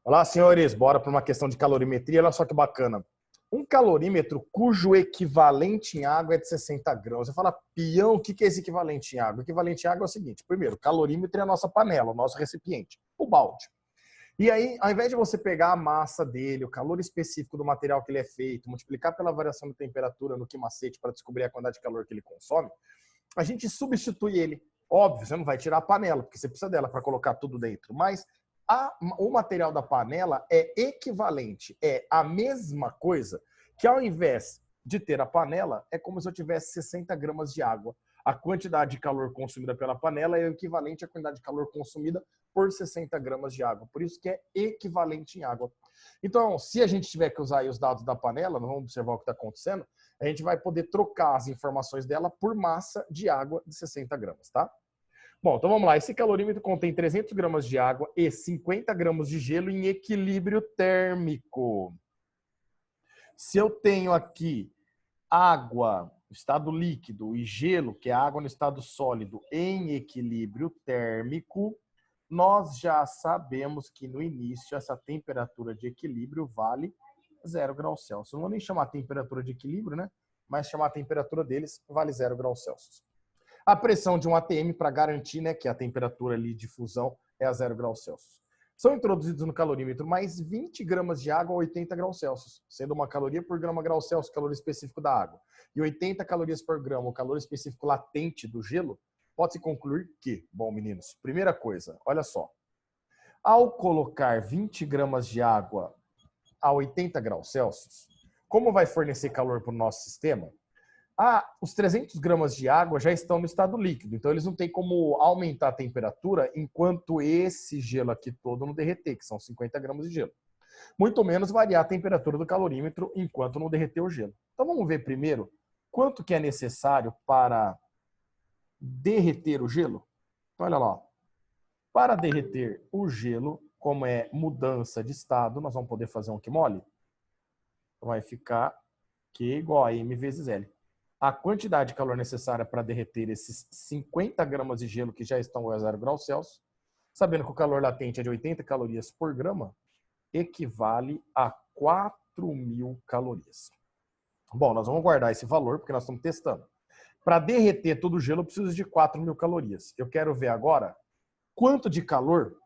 Olá, senhores, bora para uma questão de calorimetria. Olha só que bacana. Um calorímetro cujo equivalente em água é de 60 gramas. Você fala, peão, o que é esse equivalente em água? O equivalente em água é o seguinte: primeiro, o calorímetro é a nossa panela, o nosso recipiente, o balde. E aí, ao invés de você pegar a massa dele, o calor específico do material que ele é feito, multiplicar pela variação de temperatura no quimacete para descobrir a quantidade de calor que ele consome, a gente substitui ele. Óbvio, você não vai tirar a panela, porque você precisa dela para colocar tudo dentro, mas o material da panela é equivalente, é a mesma coisa, que ao invés de ter a panela, é como se eu tivesse 60 gramas de água. A quantidade de calor consumida pela panela é o equivalente à quantidade de calor consumida por 60 gramas de água. Por isso que é equivalente em água. Então, se a gente tiver que usar aí os dados da panela, nós vamos observar o que está acontecendo, a gente vai poder trocar as informações dela por massa de água de 60 gramas, tá? Bom, então vamos lá. Esse calorímetro contém 300 gramas de água e 50 gramas de gelo em equilíbrio térmico. Se eu tenho aqui água no estado líquido e gelo, que é água no estado sólido, em equilíbrio térmico, nós já sabemos que no início essa temperatura de equilíbrio vale 0 graus Celsius. Não vou nem chamar a temperatura de equilíbrio, né? Mas chamar a temperatura deles vale 0 graus Celsius. A pressão de um ATM, para garantir, né, que a temperatura ali de fusão é a 0 graus Celsius. São introduzidos no calorímetro mais 20 gramas de água a 80 graus Celsius, sendo uma caloria por grama grau Celsius, calor específico da água, e 80 calorias por grama, o calor específico latente do gelo. Pode-se concluir que, bom, meninos, primeira coisa, olha só. Ao colocar 20 gramas de água a 80 graus Celsius, como vai fornecer calor para o nosso sistema? Os 300 gramas de água já estão no estado líquido, então eles não têm como aumentar a temperatura enquanto esse gelo aqui todo não derreter, que são 50 gramas de gelo. Muito menos variar a temperatura do calorímetro enquanto não derreter o gelo. Então vamos ver primeiro quanto que é necessário para derreter o gelo. Então, olha lá. Para derreter o gelo, como é mudança de estado, nós vamos poder fazer um que mole. Vai ficar Q igual a M vezes L. A quantidade de calor necessária para derreter esses 50 gramas de gelo que já estão a 0 graus Celsius, sabendo que o calor latente é de 80 calorias por grama, equivale a 4.000 calorias. Bom, nós vamos guardar esse valor porque nós estamos testando. Para derreter todo o gelo, eu preciso de 4.000 calorias. Eu quero ver agora quanto de calor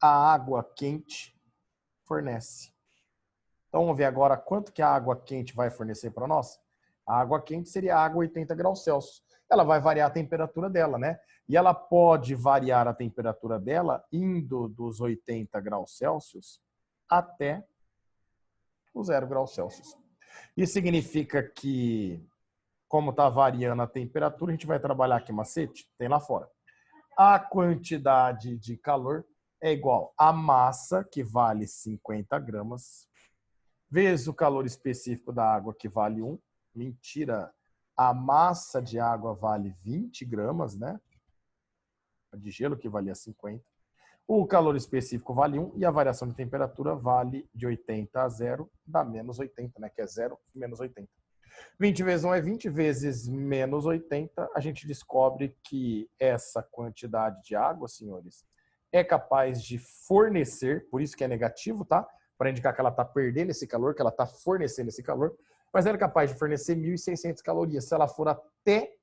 a água quente fornece. Então, vamos ver agora quanto que a água quente vai fornecer para nós. A água quente seria a água a 80 graus Celsius. Ela vai variar a temperatura dela, né? E ela pode variar a temperatura dela indo dos 80 graus Celsius até os 0 graus Celsius. Isso significa que, como está variando a temperatura, a gente vai trabalhar aqui macete, tem lá fora. A quantidade de calor é igual a massa, que vale 50 gramas, vezes o calor específico da água, que vale 1. Mentira, a massa de água vale 20 gramas, né? De gelo, que valia 50. O calor específico vale 1 e a variação de temperatura vale de 80 a 0, dá menos 80, né? Que é 0 menos 80. 20 vezes 1 é 20, vezes menos 80, a gente descobre que essa quantidade de água, senhores, é capaz de fornecer, por isso que é negativo, tá? Para indicar que ela está perdendo esse calor, que ela está fornecendo esse calor, mas ela é capaz de fornecer 1.600 calorias se ela for até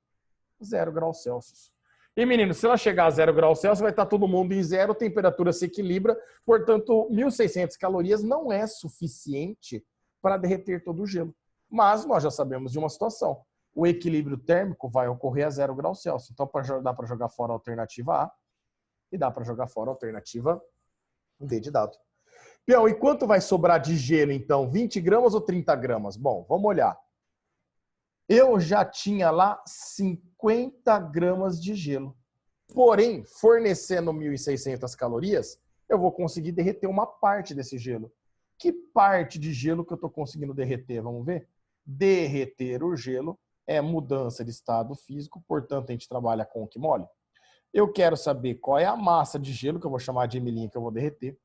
0 graus Celsius. E, meninos, se ela chegar a 0 graus Celsius, vai estar todo mundo em zero, a temperatura se equilibra, portanto, 1.600 calorias não é suficiente para derreter todo o gelo. Mas nós já sabemos de uma situação. O equilíbrio térmico vai ocorrer a 0 graus Celsius. Então, dá para jogar fora a alternativa A e dá para jogar fora a alternativa D de dado. Pião, e quanto vai sobrar de gelo, então? 20 gramas ou 30 gramas? Bom, vamos olhar. Eu já tinha lá 50 gramas de gelo. Porém, fornecendo 1.600 calorias, eu vou conseguir derreter uma parte desse gelo. Que parte de gelo que eu estou conseguindo derreter? Vamos ver? Derreter o gelo é mudança de estado físico, portanto, a gente trabalha com o que mole. Eu quero saber qual é a massa de gelo, que eu vou chamar de M', que eu vou derreter.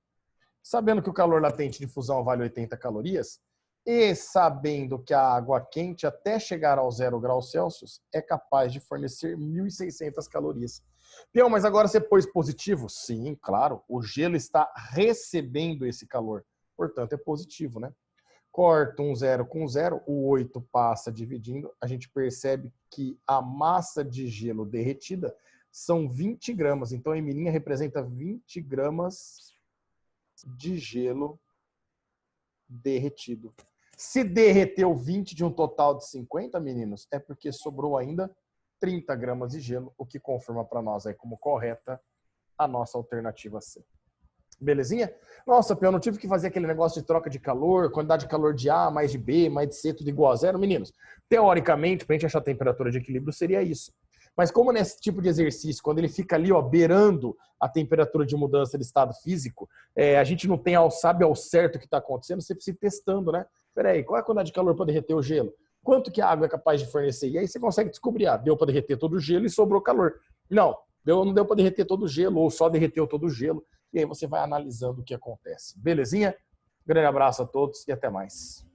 Sabendo que o calor latente de fusão vale 80 calorias, e sabendo que a água quente, até chegar ao 0 graus Celsius, é capaz de fornecer 1.600 calorias. Pião, mas agora você pôs positivo? Sim, claro. O gelo está recebendo esse calor. Portanto, é positivo, né? Corta um zero com zero, o 8 passa dividindo. A gente percebe que a massa de gelo derretida são 20 gramas. Então, a emilinha representa 20 gramas de gelo derretido. Se derreteu 20 de um total de 50, meninos, é porque sobrou ainda 30 gramas de gelo, o que confirma para nós aí como correta a nossa alternativa C. Belezinha? Nossa, Pião, não tive que fazer aquele negócio de troca de calor, quantidade de calor de A, mais de B, mais de C, tudo igual a zero. Meninos, teoricamente, para a gente achar a temperatura de equilíbrio, seria isso. Mas como nesse tipo de exercício, quando ele fica ali, ó, beirando a temperatura de mudança de estado físico, a gente não tem sabe ao certo o que está acontecendo, você precisa ir testando, né? Peraí, qual é a quantidade de calor para derreter o gelo? Quanto que a água é capaz de fornecer? E aí você consegue descobrir, deu para derreter todo o gelo e sobrou calor. Não deu para derreter todo o gelo, ou só derreteu todo o gelo. E aí você vai analisando o que acontece. Belezinha? Grande abraço a todos e até mais.